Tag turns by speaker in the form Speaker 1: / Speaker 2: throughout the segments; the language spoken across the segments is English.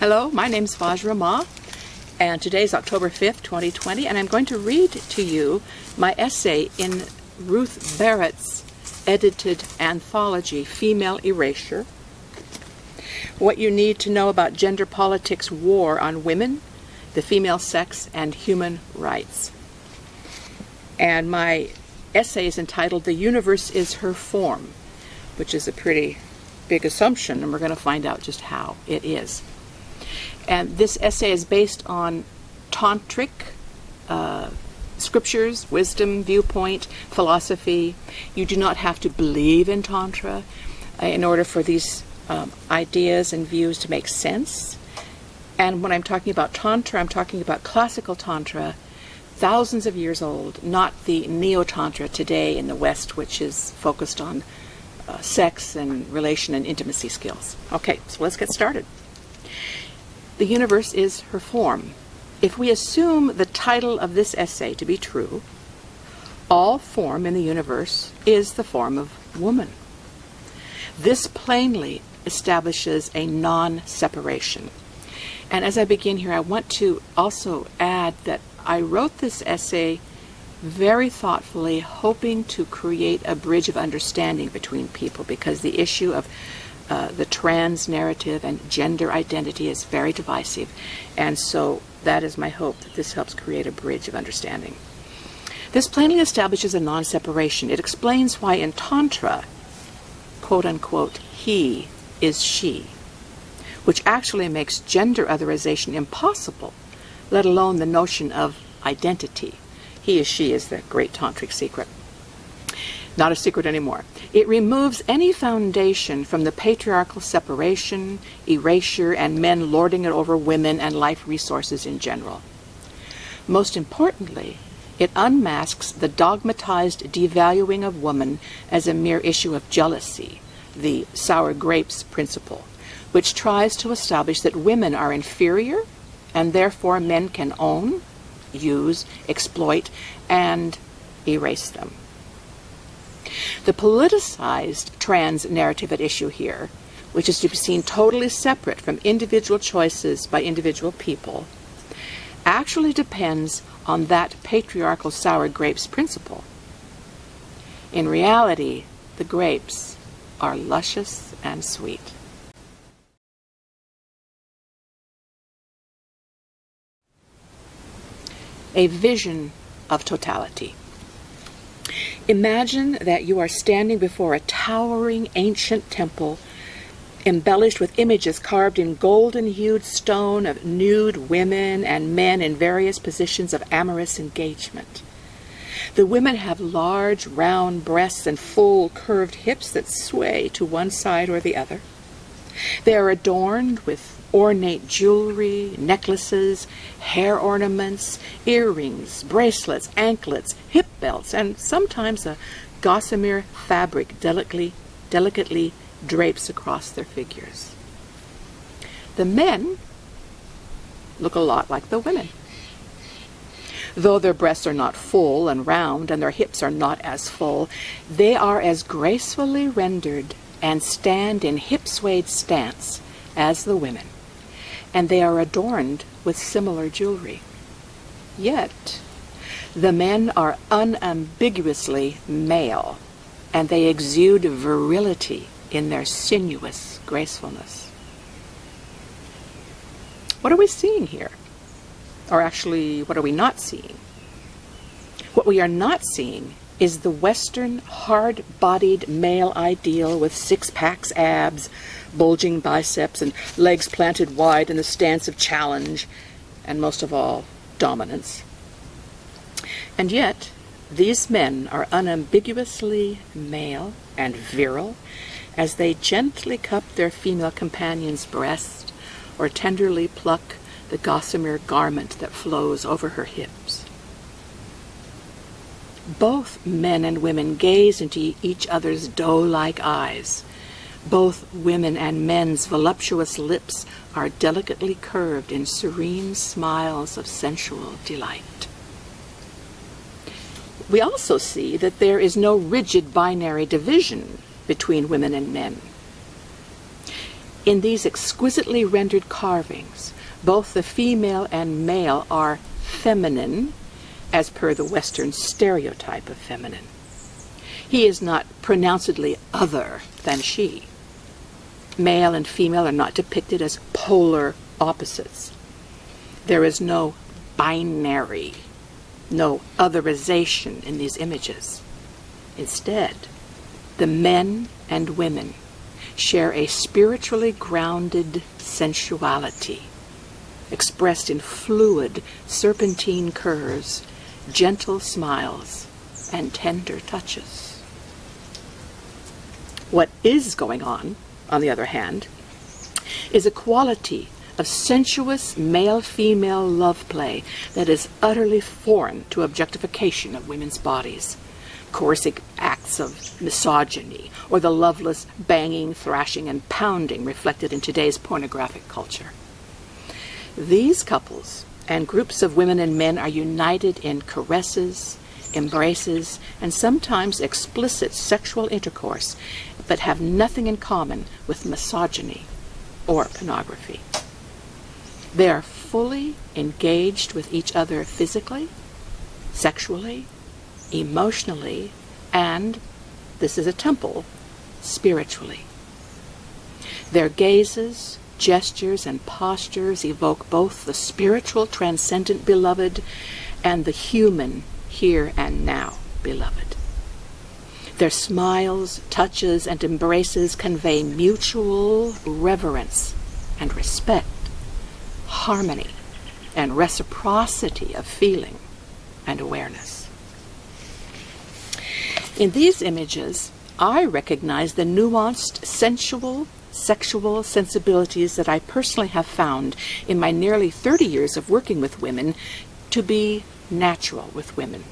Speaker 1: Hello, my name's Vajra Ma, and today's October 5th, 2020, and I'm going to read to you my essay in Ruth Barrett's edited anthology, Female Erasure, What You Need to Know About Gender Politics' War on Women, the Female Sex, and Human Rights. And my essay is entitled The Universe is Her Form, which is a pretty big assumption, and we're going to find out just how it is. And this essay is based on tantric scriptures, wisdom, viewpoint, philosophy. You do not have to believe in Tantra in order for these ideas and views to make sense. And when I'm talking about Tantra, I'm talking about classical Tantra, thousands of years old, not the Neo-Tantra today in the West, which is focused on sex and relation and intimacy skills. Okay, so let's get started. The universe is her form. If we assume the title of this essay to be true, all form in the universe is the form of woman. This plainly establishes a non-separation. And as I begin here, I want to also add that I wrote this essay very thoughtfully, hoping to create a bridge of understanding between people, because the issue of the trans narrative and gender identity is very divisive, and so that is my hope, that this helps create a bridge of understanding. This plainly establishes a non-separation. It explains why in Tantra, quote-unquote, he is she, which actually makes gender otherization impossible, let alone the notion of identity. He is she is the great tantric secret. Not a secret anymore. It removes any foundation from the patriarchal separation, erasure, and men lording it over women and life resources in general. Most importantly, it unmasks the dogmatized devaluing of woman as a mere issue of jealousy, the sour grapes principle, which tries to establish that women are inferior and therefore men can own, use, exploit, and erase them. The politicized trans narrative at issue here, which is to be seen totally separate from individual choices by individual people, actually depends on that patriarchal sour grapes principle. In reality, the grapes are luscious and sweet. A vision of totality. Imagine that you are standing before a towering ancient temple embellished with images carved in golden-hued stone of nude women and men in various positions of amorous engagement. The women have large, round breasts and full, curved hips that sway to one side or the other. They are adorned with ornate jewelry, necklaces, hair ornaments, earrings, bracelets, anklets, hip belts, and sometimes a gossamer fabric delicately drapes across their figures. The men look a lot like the women. Though their breasts are not full and round and their hips are not as full, they are as gracefully rendered and stand in hip-swayed stance as the women, and they are adorned with similar jewelry. Yet, the men are unambiguously male, and they exude virility in their sinuous gracefulness. What are we seeing here? Or actually, what are we not seeing? What we are not seeing is the Western hard-bodied male ideal with six-packs, abs, bulging biceps, and legs planted wide in the stance of challenge, and most of all, dominance. And yet, these men are unambiguously male and virile as they gently cup their female companion's breast or tenderly pluck the gossamer garment that flows over her hips. Both men and women gaze into each other's doe-like eyes. Both women and men's voluptuous lips are delicately curved in serene smiles of sensual delight. We also see that there is no rigid binary division between women and men. In these exquisitely rendered carvings, both the female and male are feminine, as per the Western stereotype of feminine. He is not pronouncedly other than she. Male and female are not depicted as polar opposites. There is no binary, no otherization in these images. Instead, the men and women share a spiritually grounded sensuality, expressed in fluid, serpentine curves, gentle smiles, and tender touches. What is going on the other hand, is a quality of sensuous male-female love play that is utterly foreign to objectification of women's bodies, coercive acts of misogyny, or the loveless banging, thrashing, and pounding reflected in today's pornographic culture. These couples and groups of women and men are united in caresses, embraces, and sometimes explicit sexual intercourse, but have nothing in common with misogyny or pornography. They are fully engaged with each other physically, sexually, emotionally, and, this is a temple, spiritually. Their gazes, gestures, and postures evoke both the spiritual transcendent beloved and the human here and now beloved. Their smiles, touches, and embraces convey mutual reverence and respect, harmony, and reciprocity of feeling and awareness. In these images, I recognize the nuanced, sensual, sexual sensibilities that I personally have found in my nearly 30 years of working with women to be natural with women.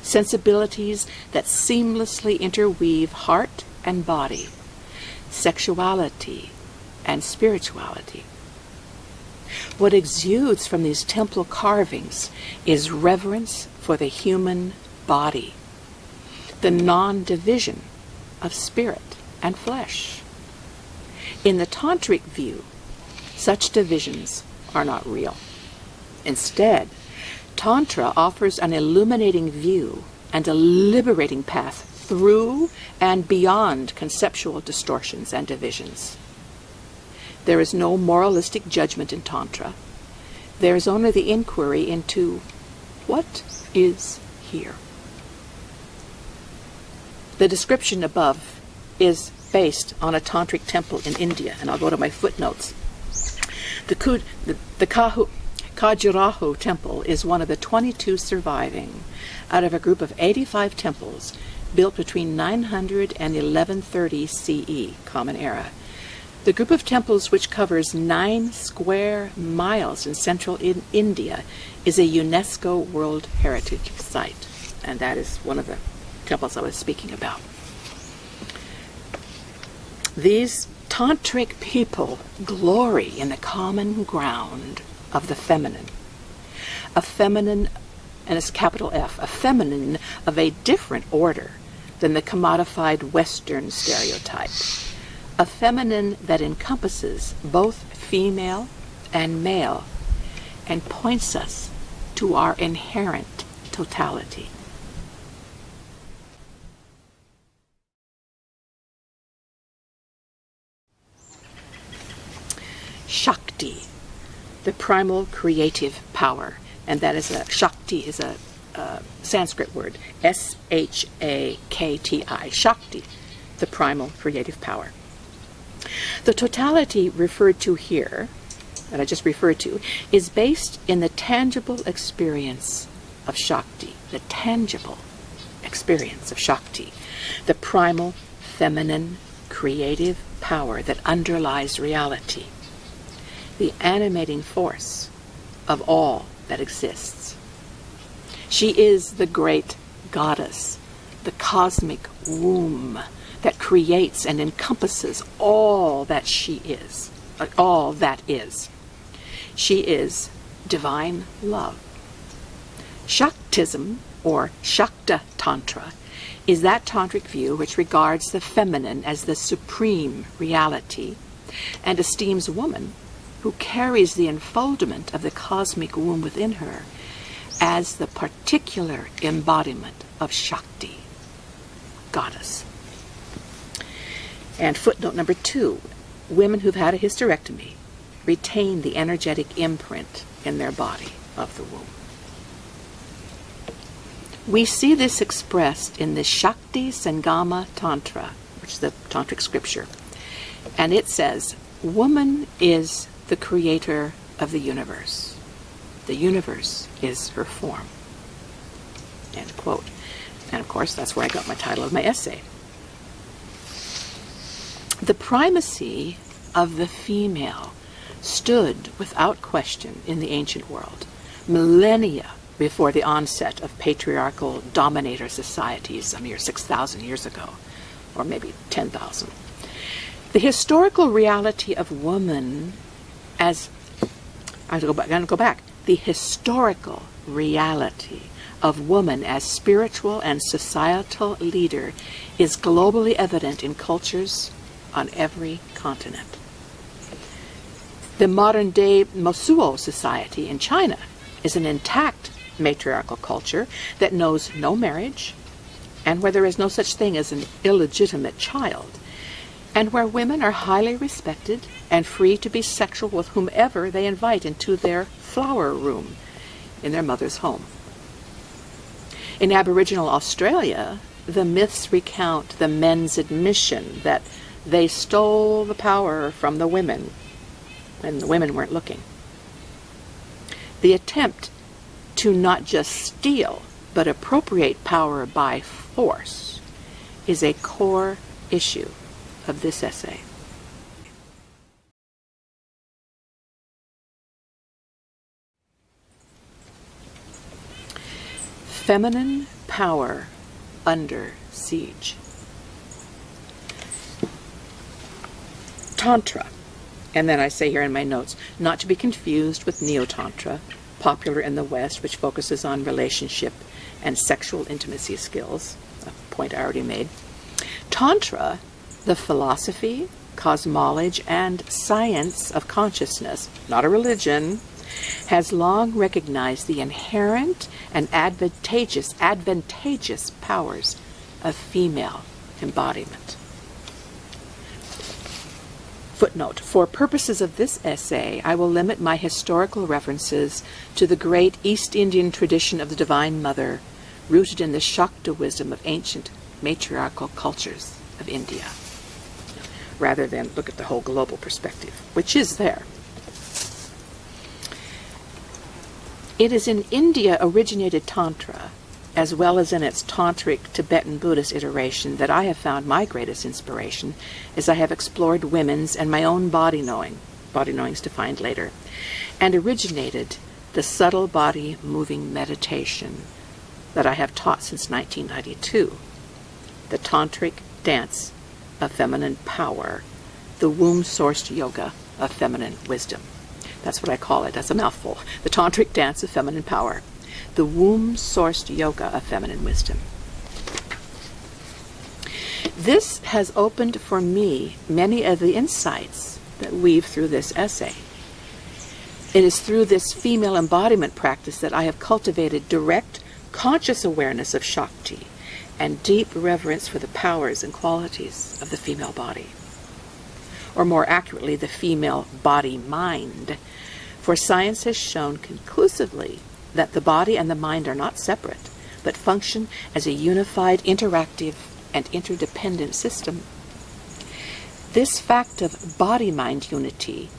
Speaker 1: Sensibilities that seamlessly interweave heart and body, sexuality and spirituality. What exudes from these temple carvings is reverence for the human body, the non-division of spirit and flesh. In the tantric view, such divisions are not real. Instead, Tantra offers an illuminating view and a liberating path through and beyond conceptual distortions and divisions. There is no moralistic judgment in Tantra. There is only the inquiry into what is here. The description above is based on a tantric temple in India, and I'll go to my footnotes. The Khajuraho temple is one of the 22 surviving out of a group of 85 temples built between 900 and 1130 CE, Common Era. The group of temples, which covers 9 square miles in central India, is a UNESCO World Heritage Site, and that is one of the temples I was speaking about. These tantric people glory in the common ground of the feminine. A feminine, and it's capital F, a feminine of a different order than the commodified Western stereotype. A feminine that encompasses both female and male and points us to our inherent totality. Shakti, the primal creative power, and that is Shakti is a Sanskrit word, S-H-A-K-T-I, Shakti, the primal creative power. The totality referred to here, that I just referred to, is based in the tangible experience of Shakti, the tangible experience of Shakti, the primal, feminine, creative power that underlies reality, the animating force of all that exists. She is the great goddess, the cosmic womb that creates and encompasses all that she is, all that is. She is divine love. Shaktism, or Shakta Tantra, is that tantric view which regards the feminine as the supreme reality and esteems woman, who carries the enfoldment of the cosmic womb within her, as the particular embodiment of Shakti, goddess. And footnote number 2, women who've had a hysterectomy retain the energetic imprint in their body of the womb. We see this expressed in the Shakti Sangama Tantra, which is the tantric scripture. And it says, woman is the creator of the universe. The universe is her form. End quote. And of course, that's where I got my title of my essay. The primacy of the female stood without question in the ancient world, millennia before the onset of patriarchal dominator societies a mere 6,000 years ago, or maybe 10,000. The historical reality of woman as, I'm going to go back, the historical reality of woman as spiritual and societal leader is globally evident in cultures on every continent. The modern-day Mosuo society in China is an intact matriarchal culture that knows no marriage, and where there is no such thing as an illegitimate child, and where women are highly respected and free to be sexual with whomever they invite into their flower room in their mother's home. In Aboriginal Australia, the myths recount the men's admission that they stole the power from the women when the women weren't looking. The attempt to not just steal, but appropriate power by force is a core issue of this essay. Feminine power under siege. Tantra, and then I say here in my notes, not to be confused with Neo-Tantra, popular in the West, which focuses on relationship and sexual intimacy skills, a point I already made. Tantra, the philosophy, cosmology, and science of consciousness, not a religion, has long recognized the inherent and advantageous powers of female embodiment. Footnote: for purposes of this essay, I will limit my historical references to the great East Indian tradition of the Divine Mother, rooted in the Shakta wisdom of ancient matriarchal cultures of India, rather than look at the whole global perspective, which is there. It is in India-originated Tantra, as well as in its tantric Tibetan Buddhist iteration, that I have found my greatest inspiration as I have explored women's and my own body knowing's defined later, and originated the subtle body moving meditation that I have taught since 1992, the tantric dance of feminine power, the womb-sourced yoga of feminine wisdom. That's what I call it. That's a mouthful. The tantric dance of feminine power, the womb-sourced yoga of feminine wisdom. This has opened for me many of the insights that weave through this essay. It is through this female embodiment practice that I have cultivated direct, conscious awareness of Shakti and deep reverence for the powers and qualities of the female body. Or more accurately, the female body-mind. For science has shown conclusively that the body and the mind are not separate, but function as a unified, interactive, and interdependent system. This fact of body-mind unity,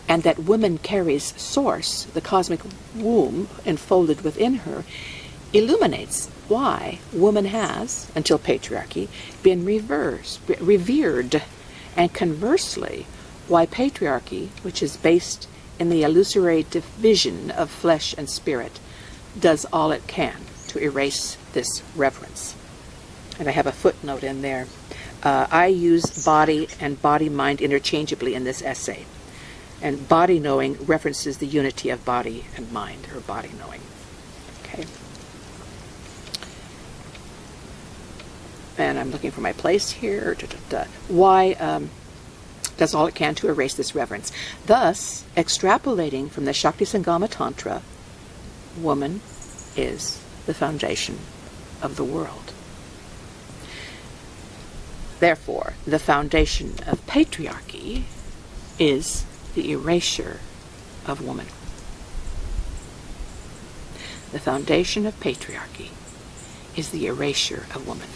Speaker 1: and that woman carries source, the cosmic womb enfolded within her, illuminates why woman has, until patriarchy, been revered, and conversely, why patriarchy, which is based in the illusory division of flesh and spirit, does all it can to erase this reverence. And I have a footnote in there. I use body and body-mind interchangeably in this essay. And body knowing references the unity of body and mind, or body knowing. Okay. And I'm looking for my place here. Why does all it can to erase this reverence. Thus, extrapolating from the Shakti Sangama Tantra, woman is the foundation of the world. Therefore, the foundation of patriarchy is the erasure of woman. The foundation of patriarchy is the erasure of woman.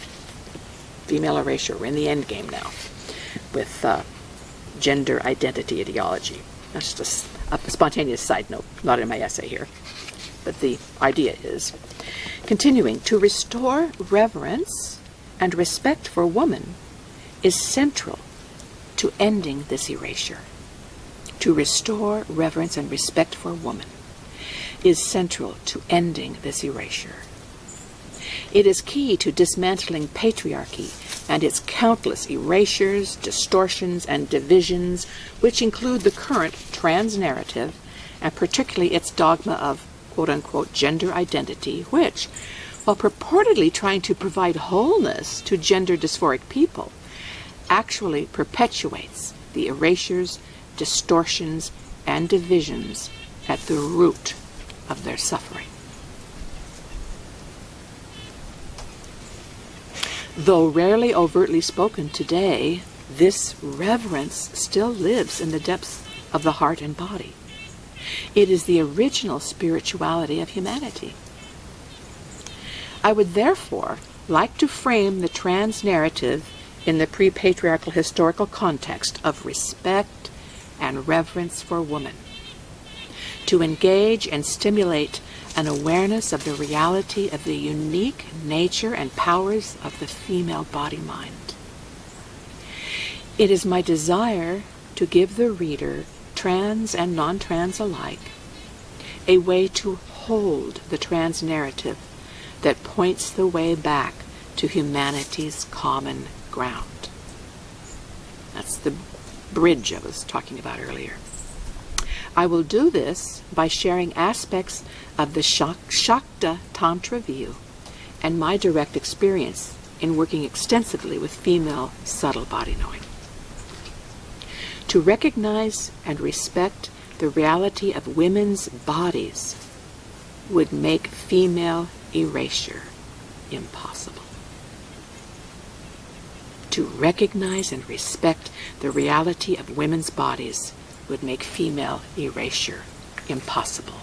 Speaker 1: Female erasure. We're in the end game now with gender identity ideology. That's just a spontaneous side note, not in my essay here. But the idea is, continuing, to restore reverence and respect for woman is central to ending this erasure. To restore reverence and respect for woman is central to ending this erasure. It is key to dismantling patriarchy and its countless erasures, distortions, and divisions, which include the current trans narrative, and particularly its dogma of quote-unquote gender identity, which, while purportedly trying to provide wholeness to gender dysphoric people, actually perpetuates the erasures, distortions, and divisions at the root of their suffering. Though rarely overtly spoken today, this reverence still lives in the depths of the heart and body. It is the original spirituality of humanity. I would therefore like to frame the trans narrative in the pre-patriarchal historical context of respect and reverence for woman, to engage and stimulate an awareness of the reality of the unique nature and powers of the female body-mind. It is my desire to give the reader, trans and non-trans alike, a way to hold the trans narrative that points the way back to humanity's common ground. That's the bridge I was talking about earlier. I will do this by sharing aspects of the Shakta Tantra view and my direct experience in working extensively with female subtle body knowing. To recognize and respect the reality of women's bodies would make female erasure impossible. To recognize and respect the reality of women's bodies would make female erasure impossible.